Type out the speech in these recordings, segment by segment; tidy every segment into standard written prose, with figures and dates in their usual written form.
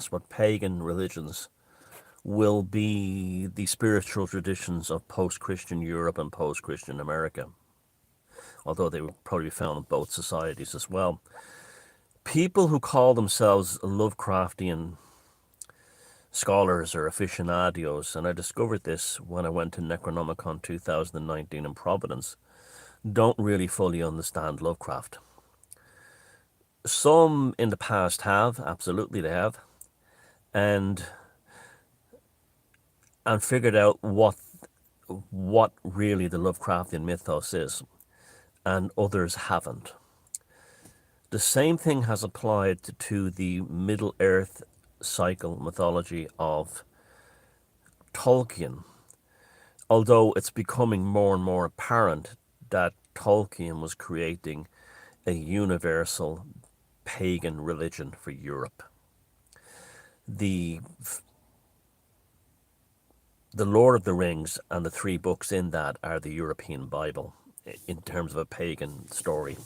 what pagan religions will be the spiritual traditions of post-Christian Europe and post-Christian America, although they would probably be found in both societies as well. People who call themselves Lovecraftian scholars or aficionados, and I discovered this when I went to Necronomicon 2019 in Providence, don't really fully understand Lovecraft. Some in the past have, absolutely they have, and figured out what really the Lovecraftian mythos is, and others haven't. The same thing has applied to the Middle Earth cycle mythology of Tolkien, although it's becoming more and more apparent that Tolkien was creating a universal pagan religion for Europe. The Lord of the Rings and the three books in that are the European Bible in terms of a pagan story,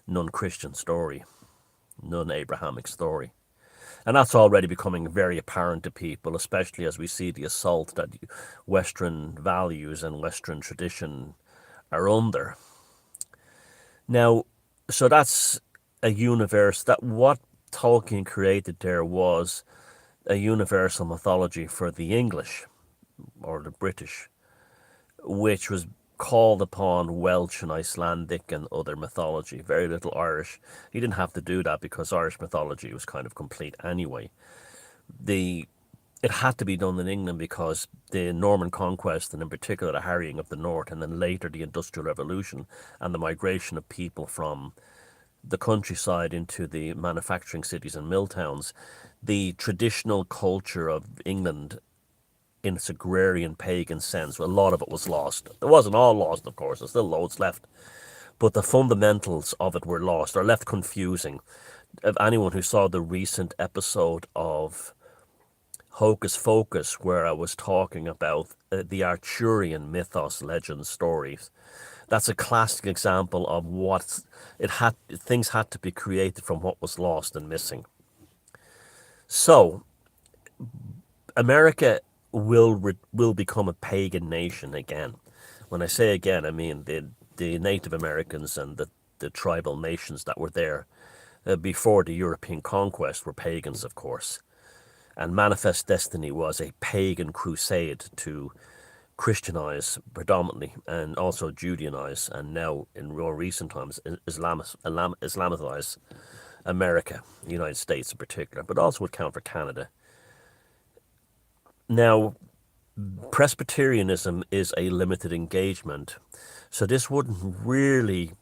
non-Christian story, non-Abrahamic story. And that's already becoming very apparent to people, especially as we see the assault that Western values and Western tradition are under. Now, so that's a universe that what Tolkien created there was a universal mythology for the English or the British, which was called upon Welsh and Icelandic and other mythology, very little Irish. He didn't have to do that because Irish mythology was kind of complete anyway. It had to be done in England because the Norman conquest, and in particular the harrying of the north, and then later the Industrial Revolution and the migration of people from the countryside into the manufacturing cities and mill towns, the traditional culture of England in its agrarian pagan sense, a lot of it was lost. It wasn't all lost, of course, there's still loads left. But the fundamentals of it were lost or left confusing. If anyone who saw the recent episode of Hocus Focus, where I was talking about the Arthurian mythos, legend, stories, that's a classic example of what things had to be created from what was lost and missing. So America will become a pagan nation again. When I say again, I mean the Native Americans and the tribal nations that were there before the European conquest were pagans, of course. And Manifest Destiny was a pagan crusade to Christianize predominantly and also Judainize, and now in more recent times Islamize America, the United States in particular, but also would count for Canada. Now, Presbyterianism is a limited engagement, so this wouldn't really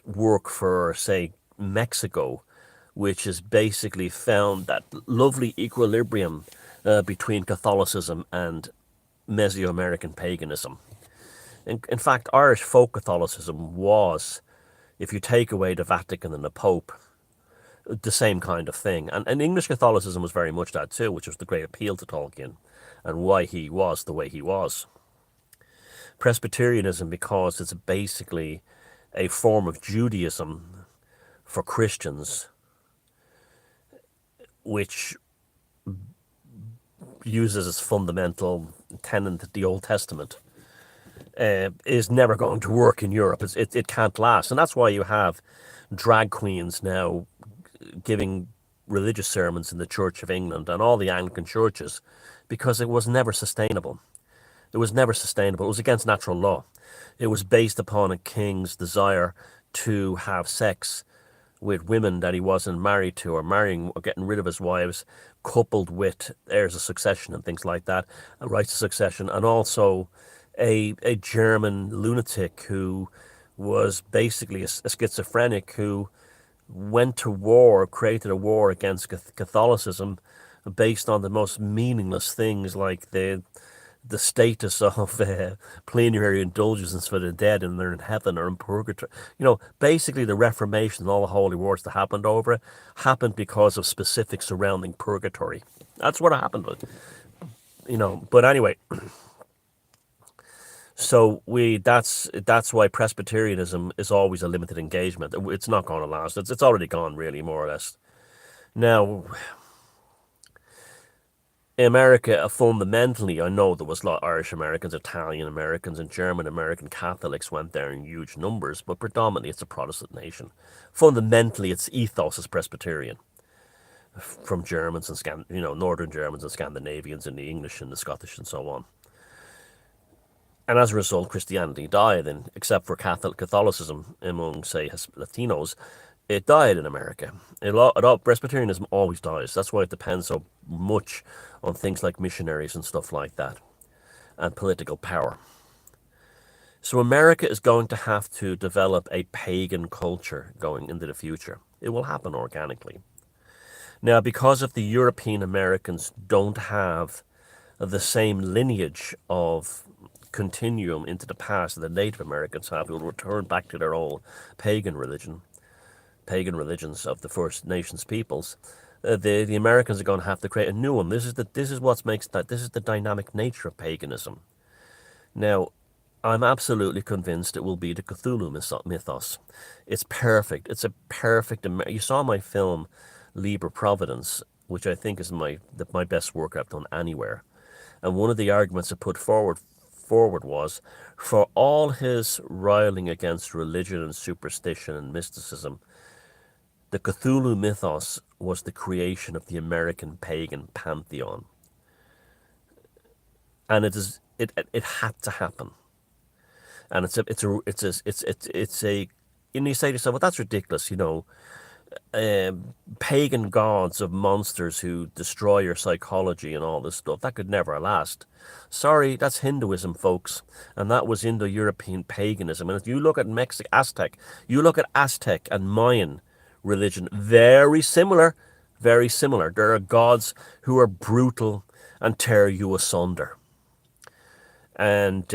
work for, say, Mexico, which has basically found that lovely equilibrium between Catholicism and Mesoamerican paganism. In fact, Irish folk Catholicism was, if you take away the Vatican and the Pope, the same kind of thing. And English Catholicism was very much that too, which was the great appeal to Tolkien and why he was the way he was. Presbyterianism, because it's basically a form of Judaism for Christians, which uses as fundamental tenet the Old Testament, is never going to work in Europe. It can't last. And that's why you have drag queens now giving religious sermons in the Church of England and all the Anglican churches, because it was never sustainable. It was never sustainable. It was against natural law. It was based upon a king's desire to have sex with women that he wasn't married to, or marrying or getting rid of his wives, coupled with heirs of succession and things like that, rights of succession, and also a German lunatic who was basically a schizophrenic who went to war, created a war against Catholicism based on the most meaningless things like the status of plenary indulgences for the dead, and they're in heaven or in purgatory. Basically the Reformation and all the holy wars that happened over it happened because of specifics surrounding purgatory. That's what happened with But anyway, so that's why Presbyterianism is always a limited engagement. It's not going to last. It's already gone, really, more or less. Now, in America, fundamentally, I know there was a lot of Irish Americans, Italian Americans, and German American Catholics went there in huge numbers, but predominantly it's a Protestant nation. Fundamentally, its ethos is Presbyterian, from Germans and Northern Germans and Scandinavians and the English and the Scottish and so on. And as a result, Christianity died, and except for Catholicism among, say, Latinos, it died in America. Presbyterianism always dies. That's why it depends so much on things like missionaries and stuff like that, and political power. So America is going to have to develop a pagan culture going into the future. It will happen organically. Now, because of the European Americans don't have the same lineage of continuum into the past that the Native Americans have, who will return back to their old pagan religions of the First Nations peoples. The Americans are going to have to create a new one. This is the dynamic nature of paganism. Now, I'm absolutely convinced it will be the Cthulhu mythos. It's perfect. It's a perfect. You saw my film, Liber Providence, which I think is my best work I've done anywhere. And one of the arguments I put forward was, for all his riling against religion and superstition and mysticism, the Cthulhu mythos was the creation of the American pagan pantheon, and it had to happen. And and you say to yourself, well, that's ridiculous, pagan gods of monsters who destroy your psychology and all this stuff, that could never last. Sorry, that's Hinduism, folks, and that was Indo-European paganism. And if you look at Aztec and Mayan religion, very similar, very similar. There are gods who are brutal and tear you asunder. And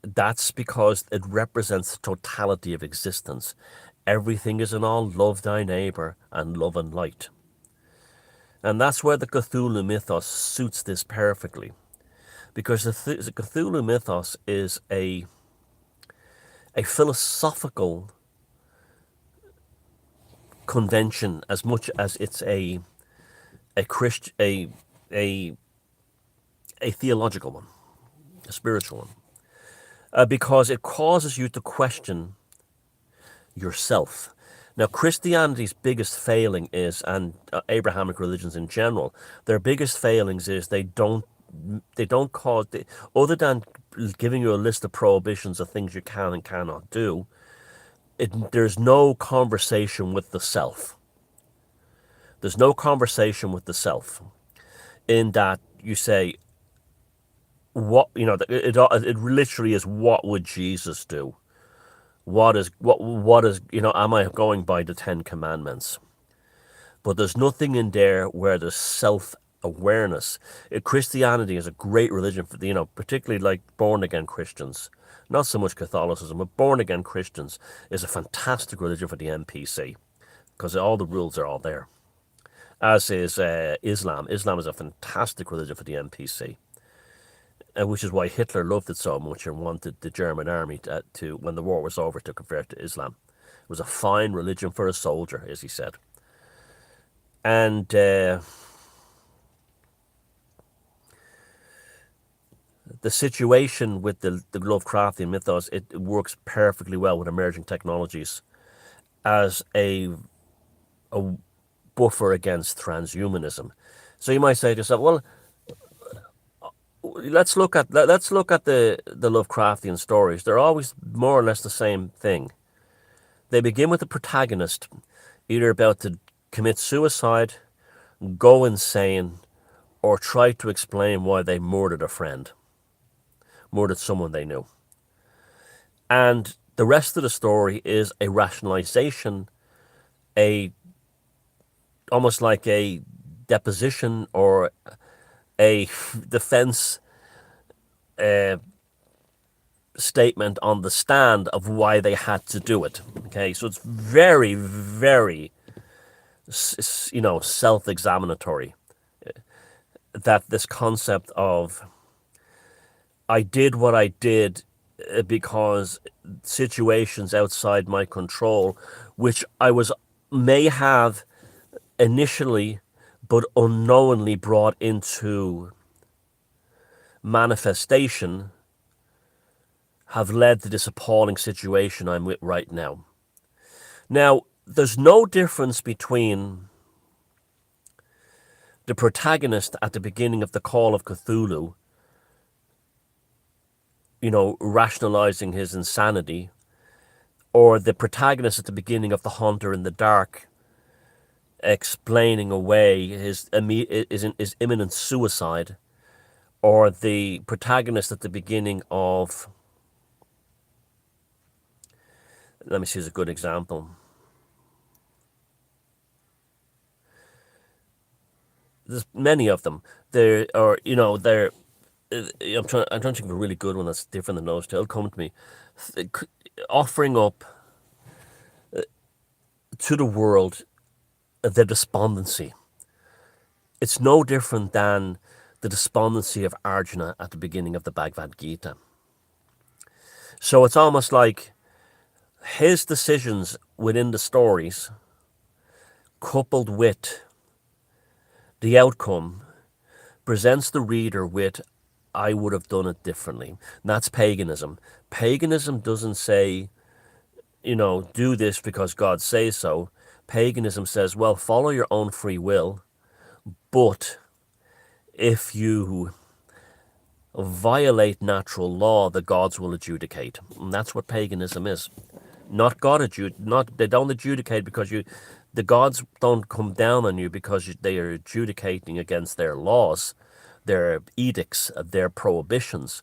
that's because it represents the totality of existence. Everything is in all love thy neighbor and love and light. And that's where the Cthulhu mythos suits this perfectly. Because the Cthulhu mythos is a philosophical convention as much as it's a theological one, a spiritual one, because it causes you to question yourself. Now, Christianity's biggest failing is, and Abrahamic religions in general, their biggest failings is they don't cause, other than giving you a list of prohibitions of things you can and cannot do, there's no conversation with the self. There's no conversation with the self, in that you say, it literally is, what would Jesus do? What is, am I going by the 10 Commandments? But there's nothing in there where there's self-awareness. Christianity is a great religion for, particularly like born-again Christians. Not so much Catholicism, but born-again Christians is a fantastic religion for the NPC, because all the rules are all there. As is Islam. Islam is a fantastic religion for the NPC. Which is why Hitler loved it so much and wanted the German army to, when the war was over, to convert to Islam. It was a fine religion for a soldier, as he said. And the situation with the Lovecraftian mythos, it works perfectly well with emerging technologies as a buffer against transhumanism. So you might say to yourself, well, let's look at the Lovecraftian stories. They're always more or less the same thing. They begin with the protagonist either about to commit suicide, go insane, or try to explain why they murdered a friend, murdered someone they knew. And the rest of the story is a rationalization, almost like a deposition or a defense statement on the stand of why they had to do it. Okay, so it's very, very, self-examinatory. That this concept of, I did what I did because situations outside my control, which I may have initially but unknowingly brought into manifestation have led to this appalling situation I'm with right now. Now, there's no difference between the protagonist at the beginning of the Call of Cthulhu, rationalizing his insanity, or the protagonist at the beginning of The Hunter in the Dark, explaining away his imminent suicide, or the protagonist at the beginning of, let me see, is a good example. There's many of them. There are, they're. I'm trying to think of a really good one that's different than those two. It'll come to me. Offering up to the world the despondency. It's no different than the despondency of Arjuna at the beginning of the Bhagavad Gita. So it's almost like his decisions within the stories, coupled with the outcome, presents the reader with, I would have done it differently. And that's paganism. Paganism doesn't say, do this because God says so. Paganism says, well, follow your own free will, but if you violate natural law, the gods will adjudicate. And that's what paganism is. Not God they don't adjudicate because the gods don't come down on you because they are adjudicating against their laws, their edicts, their prohibitions.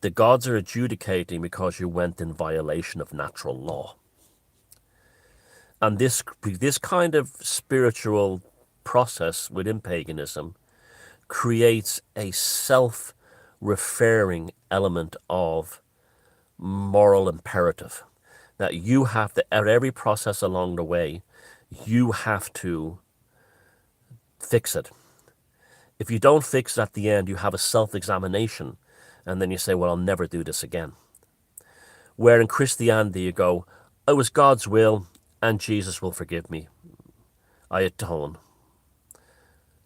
The gods are adjudicating because you went in violation of natural law. And this kind of spiritual process within paganism creates a self-referring element of moral imperative. That you have to, at every process along the way, you have to fix it. If you don't fix it at the end, you have a self-examination, and then you say, well, I'll never do this again. Where in Christianity you go, it was God's will, and Jesus will forgive me. I atone.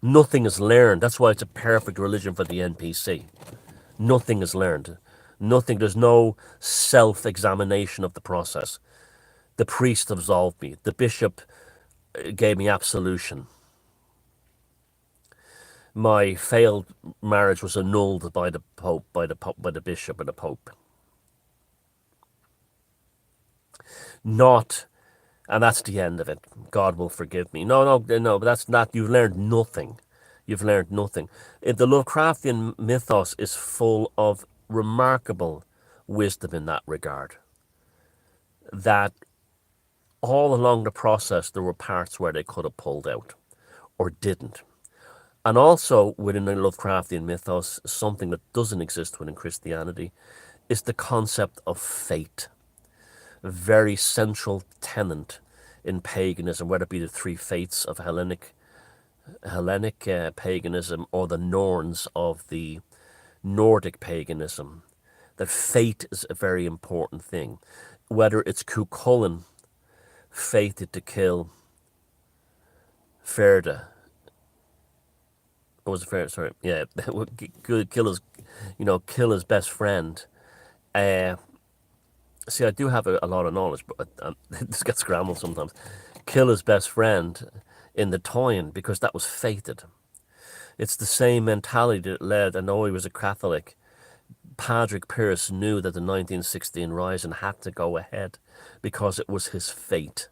Nothing is learned. That's why it's a perfect religion for the NPC. Nothing is learned. Nothing. There's no self-examination of the process. The priest absolved me. The bishop gave me absolution. My failed marriage was annulled by the Pope, by the bishop or the Pope. Not, and that's the end of it. God will forgive me. No, but that's not. You've learned nothing. You've learned nothing. The Lovecraftian mythos is full of remarkable wisdom in that regard. That all along the process there were parts where they could have pulled out or didn't. And also within the Lovecraftian mythos, something that doesn't exist within Christianity is the concept of fate. A very central tenet in paganism, whether it be the three fates of Hellenic paganism or the Norns of the Nordic paganism, that fate is a very important thing. Whether it's Cuchulainn fated to kill Ferda, or was it Ferda? Sorry, yeah, kill his best friend. See, I do have a lot of knowledge, but this gets scrambled sometimes. Kill his best friend in the Toyn because that was fated. It's the same mentality that led, I know he was a Catholic, Patrick Pearse knew that the 1916 Rising had to go ahead because it was his fate.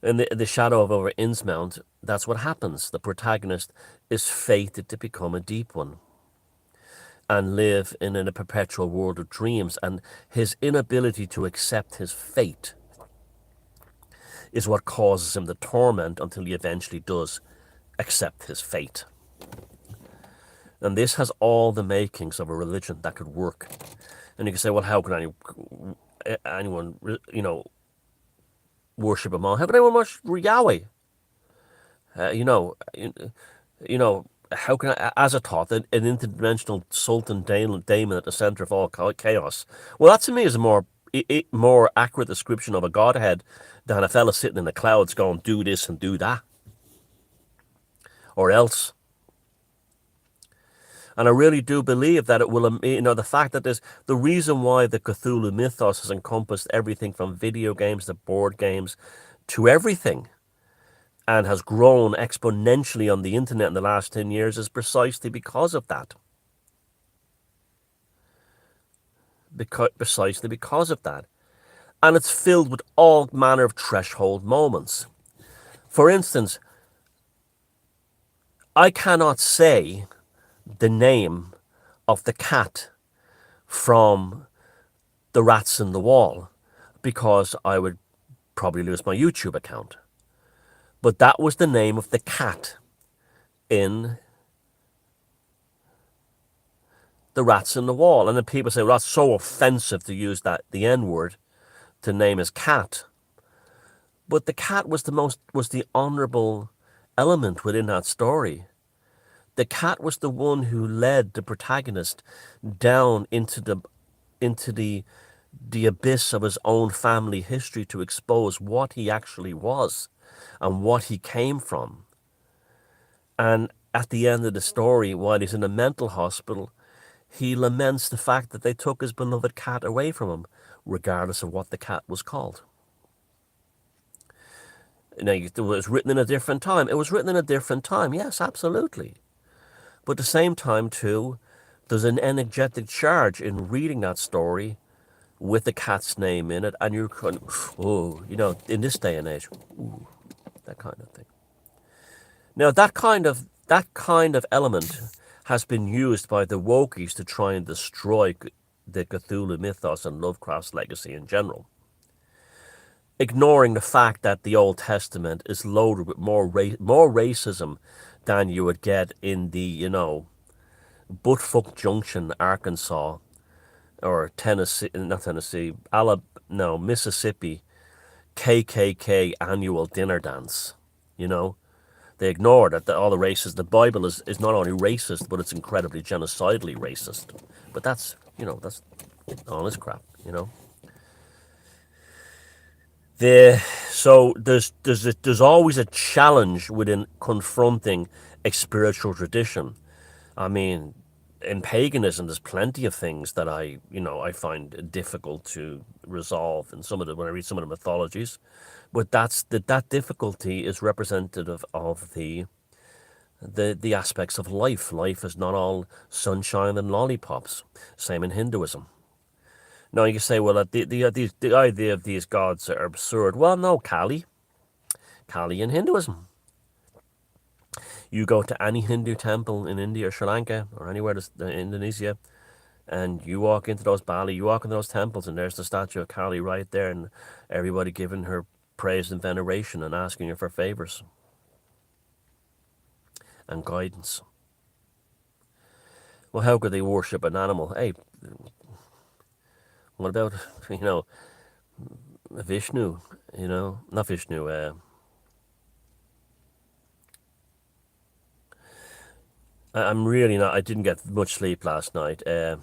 In the Shadow of over Innsmouth, that's what happens. The protagonist is fated to become a deep one and live in a perpetual world of dreams, and his inability to accept his fate is what causes him the torment until he eventually does accept his fate. And this has all the makings of a religion that could work. And you can say, well, how can anyone, worship a mon? How can anyone worship Yahweh? How can Azathoth, an interdimensional sultan daemon at the center of all chaos? Well, that to me is a more more accurate description of a godhead than a fella sitting in the clouds going, do this and do that, or else. And I really do believe that it will, the fact that there's the reason why the Cthulhu Mythos has encompassed everything from video games to board games to everything and has grown exponentially on the internet in the last 10 years is precisely because of that. Precisely because of that. And it's filled with all manner of threshold moments. For instance, I cannot say the name of the cat from The Rats in the Wall because I would probably lose my YouTube account. But that was the name of the cat in The Rats in the Wall. And then people say, well, that's so offensive to use the N-word to name his cat. But the cat was the honourable element within that story. The cat was the one who led the protagonist down into the abyss of his own family history to expose what he actually was and what he came from. And at the end of the story, while he's in a mental hospital, he laments the fact that they took his beloved cat away from him, regardless of what the cat was called. Now, it was written in a different time. It was written in a different time, yes, absolutely. But at the same time, too, there's an energetic charge in reading that story with the cat's name in it, and you're kind of, oh, in this day and age, ooh, that kind of thing. Now, that kind of element has been used by the wokies to try and destroy the Cthulhu mythos and Lovecraft's legacy in general, ignoring the fact that the Old Testament is loaded with more racism than you would get in the, Buttfuck Junction, Arkansas, or Mississippi KKK annual dinner dance. They ignore that all the races. The Bible is not only racist, but it's incredibly genocidally racist. But that's all this crap. So there's always a challenge within confronting a spiritual tradition. I mean, in paganism, there's plenty of things that I find difficult to resolve in when I read some of the mythologies, but that difficulty is representative of the aspects of life. Life is not all sunshine and lollipops. Same in Hinduism. Now you say, well, the idea of these gods are absurd. Well, no, Kali in Hinduism. You go to any Hindu temple in India or Sri Lanka or anywhere in Indonesia, and you walk into those temples, and there's the statue of Kali right there, and everybody giving her praise and veneration and asking her for favors and guidance. Well, how could they worship an animal? Hey, what about, Vishnu, not Vishnu, I'm really not, I didn't get much sleep last night. The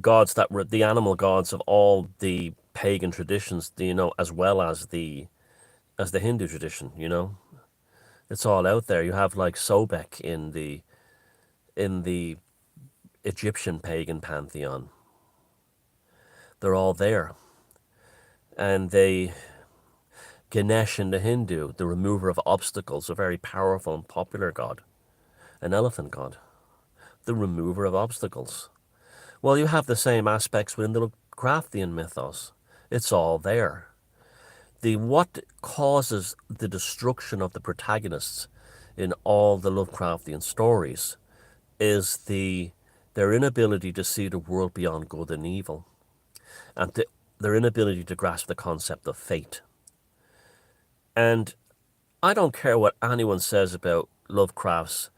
gods that were the animal gods of all the pagan traditions, as well as the Hindu tradition, it's all out there. You have like Sobek in the Egyptian pagan pantheon. They're all there. And Ganesh in the Hindu, the remover of obstacles, a very powerful and popular god, an elephant god, the remover of obstacles. Well, you have the same aspects within the Lovecraftian mythos. It's all there. What causes the destruction of the protagonists in all the Lovecraftian stories is their inability to see the world beyond good and evil, and their inability to grasp the concept of fate. And I don't care what anyone says about Lovecraft's,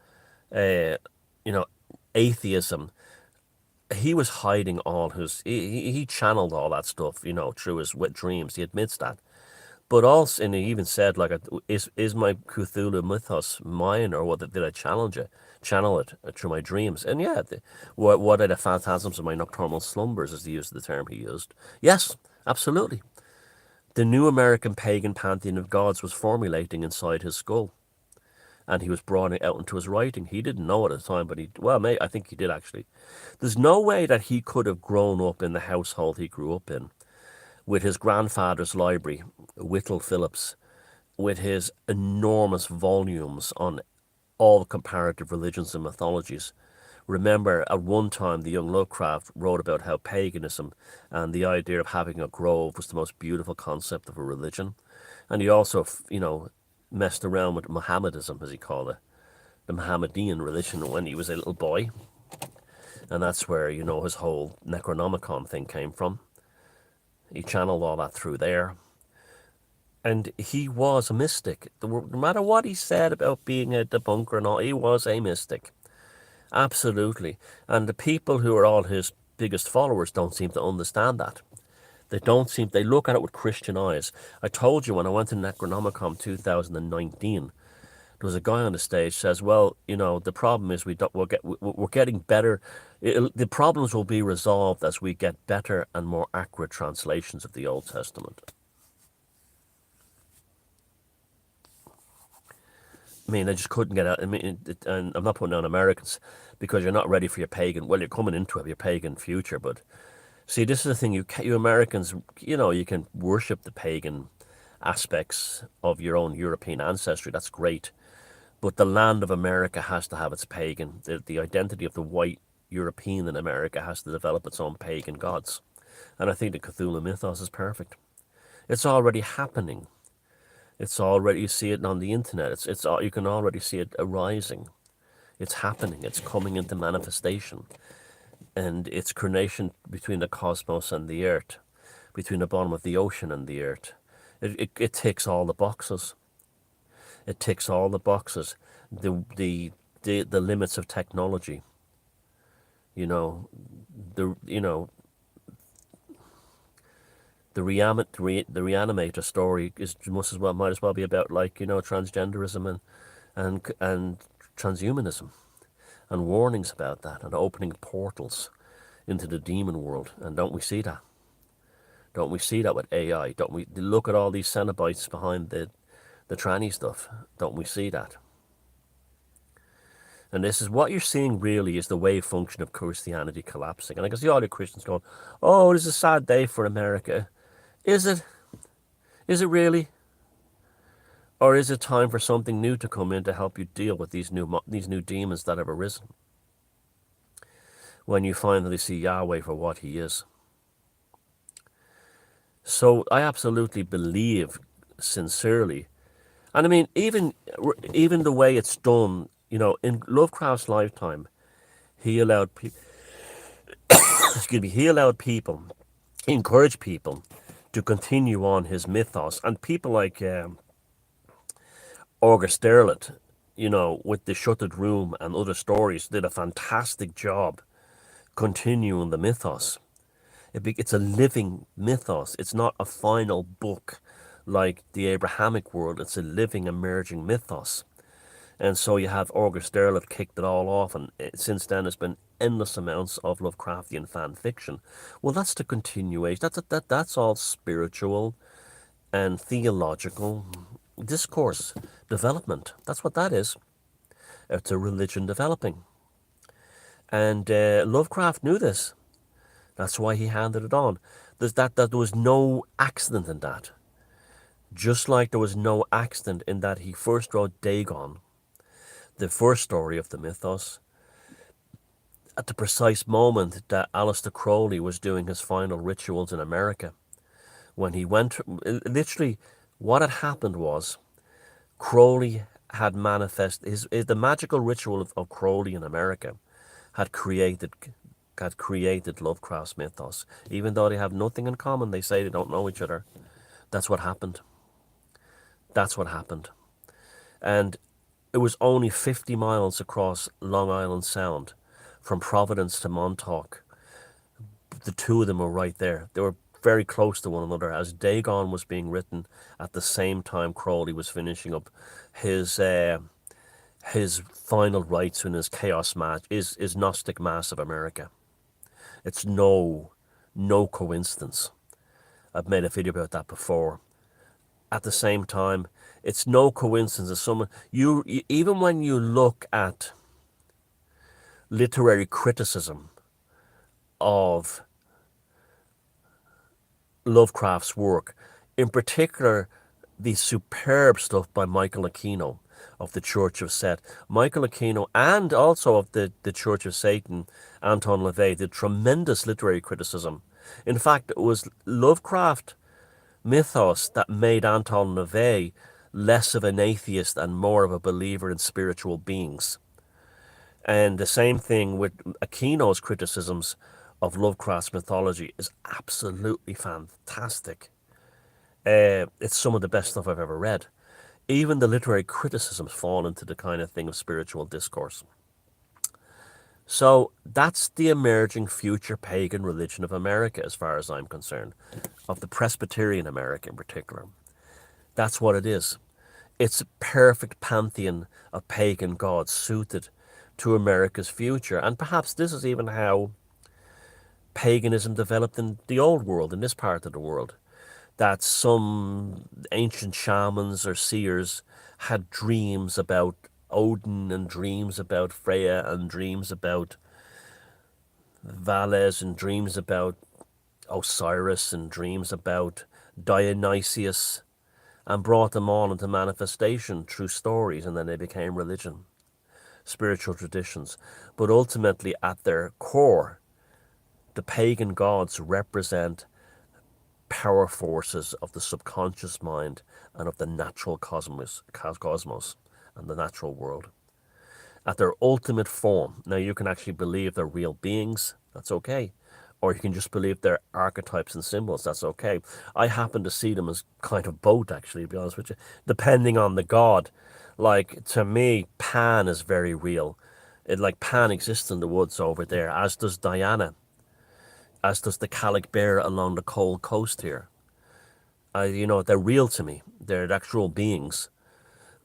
atheism. He was hiding all his. He channeled all that stuff, through his wet dreams. He admits that. But also, and he even said, like, is my Cthulhu Mythos mine, or what? Did I channel it through my dreams? And yeah, what are the phantasms of my nocturnal slumbers, is the use of the term he used. Yes, absolutely. The new American pagan pantheon of gods was formulating inside his skull, and he was brought it out into his writing. He didn't know it at the time, but I think he did actually. There's no way that he could have grown up in the household he grew up in, with his grandfather's library, Whittle Phillips, with his enormous volumes on all comparative religions and mythologies. Remember, at one time, the young Lovecraft wrote about how paganism and the idea of having a grove was the most beautiful concept of a religion. And he also, messed around with Mohammedism, as he called it, the Mohammedan religion, when he was a little boy. And that's where, his whole Necronomicon thing came from. He channeled all that through there. And he was a mystic. No matter what he said about being a debunker and all, he was a mystic. Absolutely. And the people who are all his biggest followers don't seem to understand that. They look at it with Christian eyes. I told you when I went to Necronomicon 2019, there was a guy on the stage says, well, the problem is we're getting better. The problems will be resolved as we get better and more accurate translations of the Old Testament. I mean, I just couldn't get out. I mean, and I'm not putting down Americans because you're not ready for your pagan. Well, you're coming into your pagan future, but see, this is the thing. You Americans, you can worship the pagan aspects of your own European ancestry. That's great, but the land of America has to have its pagan. The identity of the white European in America has to develop its own pagan gods, and I think the Cthulhu Mythos is perfect. It's already happening. It's already, you see it on the internet. You can already see it arising. It's happening. It's coming into manifestation. And it's creation between the cosmos and the earth, between the bottom of the ocean and the earth. It ticks all the boxes. It ticks all the boxes. The limits of technology. The reanimator story might as well be about, like, transgenderism and transhumanism, and warnings about that, and opening portals into the demon world. And don't we see that? Don't we see that with AI? Don't we look at all these Cenobites behind the tranny stuff? Don't we see that? And this is what you're seeing, really, is the wave function of Christianity collapsing. And I can see all the Christians going, oh, this is a sad day for America. Is it? Is it really? Or is it time for something new to come in to help you deal with these new demons that have arisen? When you finally see Yahweh for what he is. So I absolutely believe, sincerely, and I mean, even the way it's done, in Lovecraft's lifetime, he allowed people, he encouraged people to continue on his mythos, and people like August Derleth, with The Shuttered Room and other stories, did a fantastic job continuing the mythos. It's a living mythos. It's not a final book like the Abrahamic world. It's a living, emerging mythos. And so you have August Derleth kicked it all off, and since then there's been endless amounts of Lovecraftian fan fiction. Well, that's the continuation. That's all spiritual and theological discourse development. That's what that is. It's a religion developing. And Lovecraft knew this. That's why he handed it on. There was no accident in that. Just like there was no accident in that he first wrote Dagon, the first story of the mythos, at the precise moment that Aleister Crowley was doing his final rituals in America. When he went, literally, what had happened was, Crowley had manifested, the magical ritual of Crowley in America had created Lovecraft's mythos. Even though they have nothing in common, they say they don't know each other. That's what happened. That's what happened. And it was only 50 miles across Long Island Sound, from Providence to Montauk. The two of them were right there. They were very close to one another, as Dagon was being written at the same time Crowley was finishing up his final rites in his chaos match is Gnostic Mass of America. It's no coincidence. I've made a video about that before. At the same time, it's no coincidence that someone even when you look at literary criticism of Lovecraft's work, in particular the superb stuff by Michael Aquino of the Church of Set. Michael Aquino, and also of the Church of Satan, Anton LaVey, did tremendous literary criticism. In fact, it was Lovecraft Mythos that made Anton LaVey less of an atheist and more of a believer in spiritual beings. And the same thing with Aquino's criticisms of Lovecraft's mythology is absolutely fantastic. It's some of the best stuff I've ever read. Even the literary criticisms fall into the kind of thing of spiritual discourse. So that's the emerging future pagan religion of America, as far as I'm concerned, of the Presbyterian America in particular. That's what it is. It's a perfect pantheon of pagan gods suited to America's future. And perhaps this is even how paganism developed in the old world, in this part of the world. That some ancient shamans or seers had dreams about Odin and dreams about Freya and dreams about Valles and dreams about Osiris and dreams about Dionysius, and brought them all into manifestation through stories, and then they became religion, spiritual traditions. But ultimately, at their core, the pagan gods represent power forces of the subconscious mind and of the natural cosmos and the natural world. At their ultimate form, now you can actually believe they're real beings, that's okay. Or you can just believe they're archetypes and symbols, that's okay. I happen to see them as kind of both, actually, to be honest with you, depending on the god. Like, to me, Pan is very real. Pan exists in the woods over there, as does Diana, as does the Calic Bear along the cold coast here. They're real to me. They're actual beings.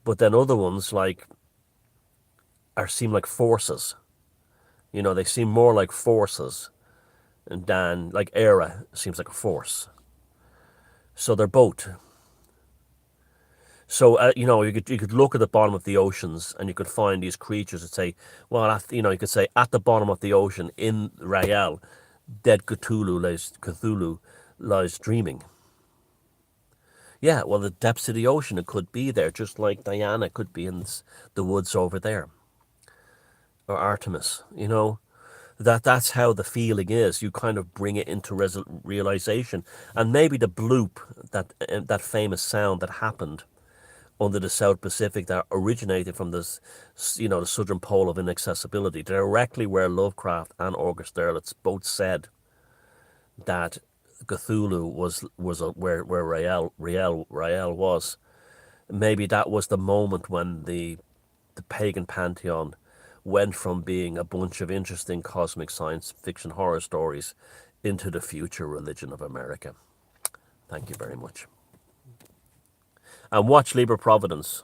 But then other ones, seem like forces. They seem more like forces than, like Era seems like a force. So they're both. So, you could look at the bottom of the oceans and you could find these creatures that say, well, you could say at the bottom of the ocean in Rael, dead Cthulhu lies dreaming. Yeah, well, the depths of the ocean, it could be there, just like Diana could be in the woods over there. Or Artemis, That's how the feeling is. You kind of bring it into realization. And maybe the bloop, that famous sound that happened under the South Pacific that originated from this, the southern pole of inaccessibility, directly where Lovecraft and August Derleth both said that Cthulhu was where Rael was. Maybe that was the moment when the pagan pantheon went from being a bunch of interesting cosmic science fiction horror stories into the future religion of America. Thank you very much. And watch Liber Providence.